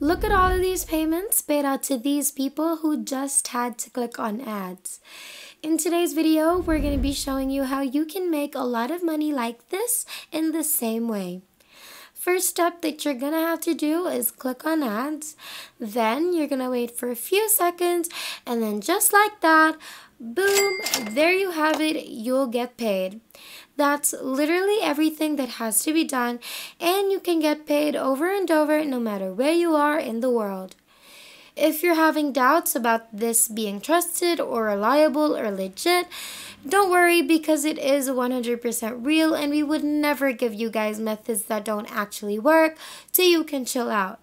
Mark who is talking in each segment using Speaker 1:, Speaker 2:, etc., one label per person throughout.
Speaker 1: Look at all of these payments paid out to these people who just had to click on ads. In today's video, we're going to be showing you how you can make a lot of money like this in the same way. First step that you're going to have to do is click on ads. Then you're going to wait for a few seconds, and then just like that, boom, there you have it, you'll get paid. That's literally everything that has to be done, and you can get paid over and over no matter where you are in the world. If you're having doubts about this being trusted or reliable or legit, don't worry, because it is 100% real, and we would never give you guys methods that don't actually work so you can chill out.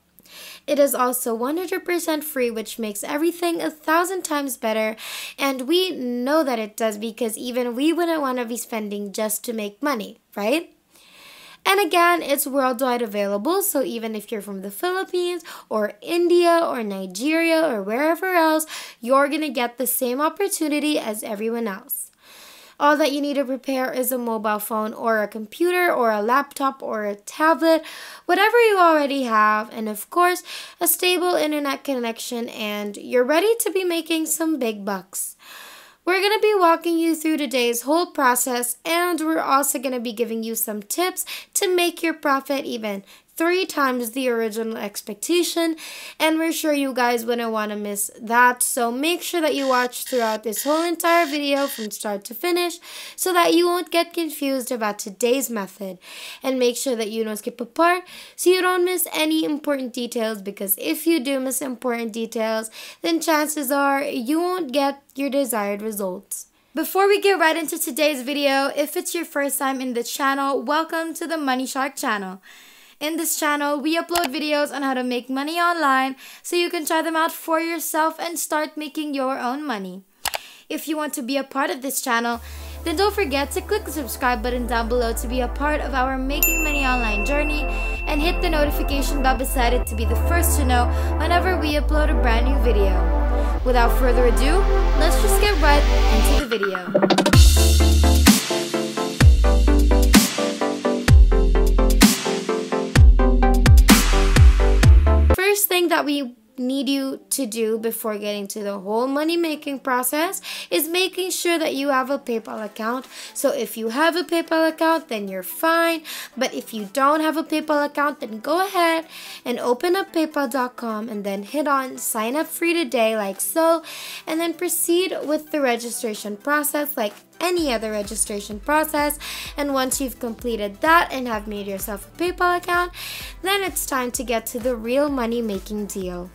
Speaker 1: It is also 100% free, which makes everything 1,000 times better, and we know that it does because even we wouldn't want to be spending just to make money, right? And again, it's worldwide available, so even if you're from the Philippines or India or Nigeria or wherever else, you're going to get the same opportunity as everyone else. All that you need to prepare is a mobile phone or a computer or a laptop or a tablet, whatever you already have, and of course, a stable internet connection, and you're ready to be making some big bucks. We're going to be walking you through today's whole process, and we're also going to be giving you some tips to make your profit even 3 times the original expectation, and we're sure you guys wouldn't want to miss that, so make sure that you watch throughout this whole entire video from start to finish so that you won't get confused about today's method, and make sure that you don't skip a part so you don't miss any important details, because if you do miss important details, then chances are you won't get your desired results. Before we get right into today's video, if it's your first time in the channel, welcome to the Money Shark channel. In this channel, we upload videos on how to make money online so you can try them out for yourself and start making your own money. If you want to be a part of this channel, then don't forget to click the subscribe button down below to be a part of our Making Money Online journey, and hit the notification bell beside it to be the first to know whenever we upload a brand new video. Without further ado, let's just get right into the video. First thing that we need you to do before getting to the whole money making process is making sure that you have a PayPal account. So if you have a PayPal account, then you're fine, but if you don't have a PayPal account, then go ahead and open up paypal.com and then hit on sign up free today like so, and then proceed with the registration process like any other registration process. And once you've completed that and have made yourself a PayPal account, then it's time to get to the real money making deal.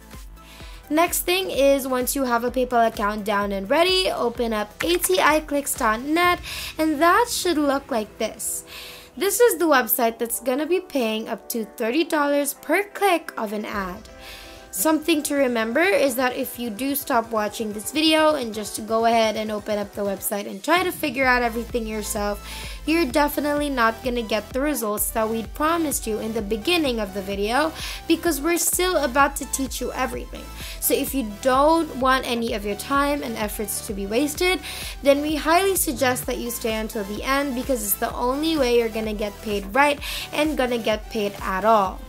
Speaker 1: Next thing is, once you have a PayPal account down and ready, open up aticlicks.net, and that should look like this. This is the website that's gonna be paying up to $30 per click of an ad. Something to remember is that if you do stop watching this video and just go ahead and open up the website and try to figure out everything yourself, you're definitely not going to get the results that we promised you in the beginning of the video, because we're still about to teach you everything. So if you don't want any of your time and efforts to be wasted, then we highly suggest that you stay until the end, because it's the only way you're going to get paid right and going to get paid at all.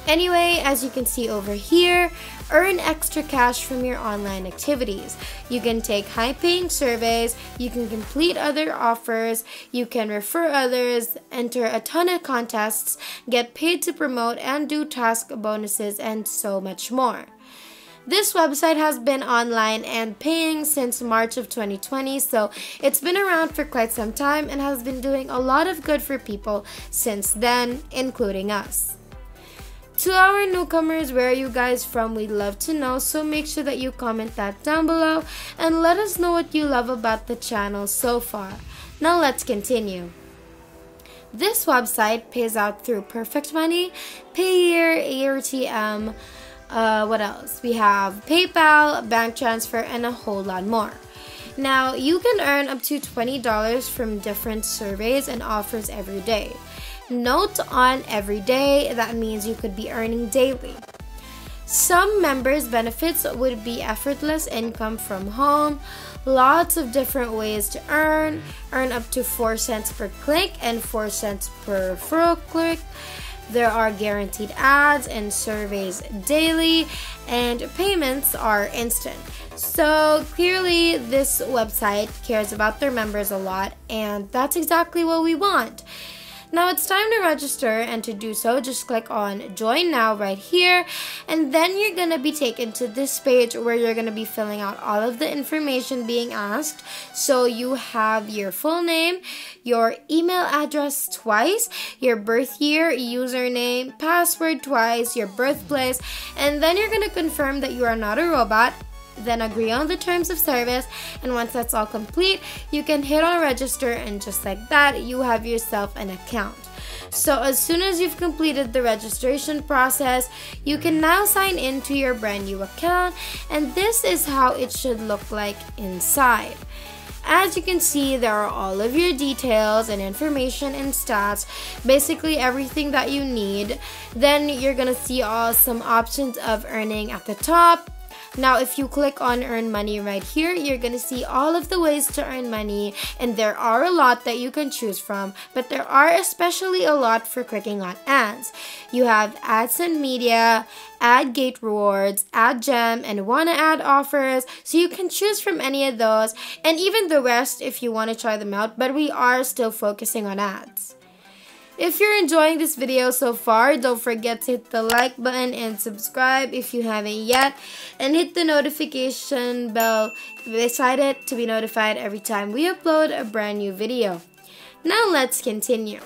Speaker 1: Anyway, as you can see over here, earn extra cash from your online activities. You can take high-paying surveys, you can complete other offers, you can refer others, enter a ton of contests, get paid to promote and do task bonuses, and so much more. This website has been online and paying since March of 2020, so it's been around for quite some time and has been doing a lot of good for people since then, including us. To our newcomers, where are you guys from? We'd love to know, so make sure that you comment that down below and let us know what you love about the channel so far. Now let's continue. This website pays out through Perfect Money, Payeer, AirTM, what else? We have PayPal, bank transfer, and a whole lot more. Now, you can earn up to $20 from different surveys and offers every day. Note on every day, that means you could be earning daily. Some members' benefits would be effortless income from home, lots of different ways to earn up to 4 cents per click and 4 cents per referral click, There are guaranteed ads and surveys daily, and payments are instant. So clearly this website cares about their members a lot, and that's exactly what we want. Now it's time to register, and to do so, just click on Join Now right here, and then you're going to be taken to this page where you're going to be filling out all of the information being asked. So you have your full name, your email address twice, your birth year, username, password twice, your birthplace, and then you're going to confirm that you are not a robot. Then agree on the terms of service, and once that's all complete, you can hit on register, and just like that, you have yourself an account. So as soon as you've completed the registration process, you can now sign into your brand new account, and this is how it should look like inside. As you can see, there are all of your details and information and stats, basically everything that you need. Then you're gonna see some options of earning at the top. Now, if you click on Earn Money right here, you're going to see all of the ways to earn money, and there are a lot that you can choose from, but there are especially a lot for clicking on ads. You have AdSense Media, AdGate Rewards, AdGem, and Wanna Ad offers, so you can choose from any of those, and even the rest if you want to try them out, but we are still focusing on ads. If you're enjoying this video so far, don't forget to hit the like button and subscribe if you haven't yet, and hit the notification bell beside it to be notified every time we upload a brand new video. Now let's continue.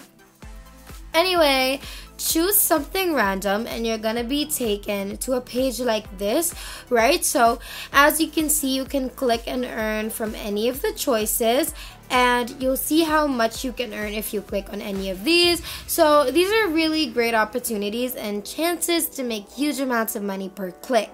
Speaker 1: Anyway, choose something random and you're gonna be taken to a page like this, right? So as you can see, you can click and earn from any of the choices, and you'll see how much you can earn if you click on any of these. So these are really great opportunities and chances to make huge amounts of money per click.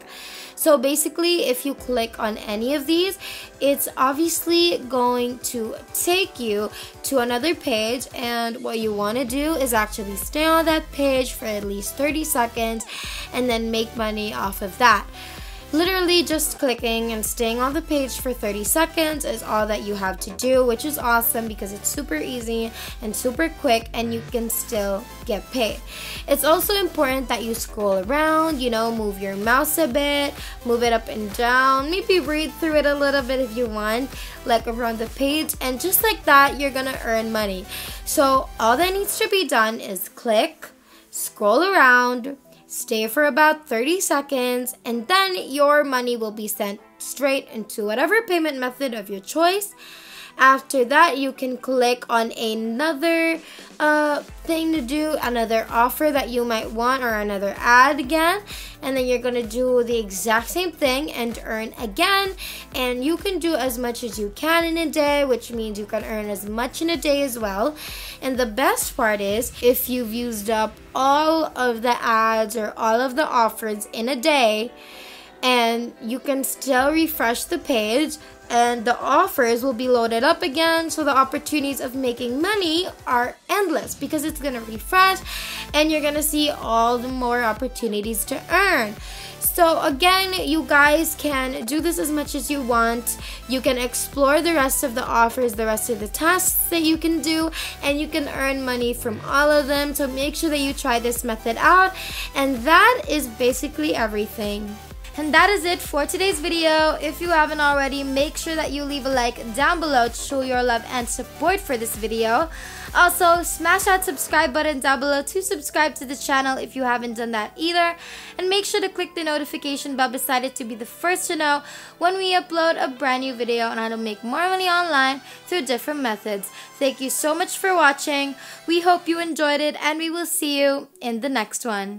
Speaker 1: So basically, if you click on any of these, it's obviously going to take you to another page, and what you want to do is actually stay on that page for at least 30 seconds and then make money off of that. Literally just clicking and staying on the page for 30 seconds is all that you have to do, which is awesome because it's super easy and super quick, and you can still get paid. It's also important that you scroll around, move your mouse a bit, move it up and down, maybe read through it a little bit if you want, like around the page, and just like that, you're gonna earn money. So all that needs to be done is click, scroll around, stay for about 30 seconds, and then your money will be sent straight into whatever payment method of your choice. After that, you can click on another thing to do, another offer that you might want, or another ad again, and then you're gonna do the exact same thing and earn again. And you can do as much as you can in a day, which means you can earn as much in a day as well. And the best part is, if you've used up all of the ads or all of the offers in a day, and you can still refresh the page, and the offers will be loaded up again, so the opportunities of making money are endless because it's gonna refresh and you're gonna see all the more opportunities to earn. So again, you guys can do this as much as you want. You can explore the rest of the offers, the rest of the tasks that you can do, and you can earn money from all of them. So make sure that you try this method out, and that is basically everything. And that is it for today's video. If you haven't already, make sure that you leave a like down below to show your love and support for this video. Also, smash that subscribe button down below to subscribe to the channel if you haven't done that either. And make sure to click the notification bell beside it to be the first to know when we upload a brand new video on how to make more money online through different methods. Thank you so much for watching. We hope you enjoyed it, and we will see you in the next one.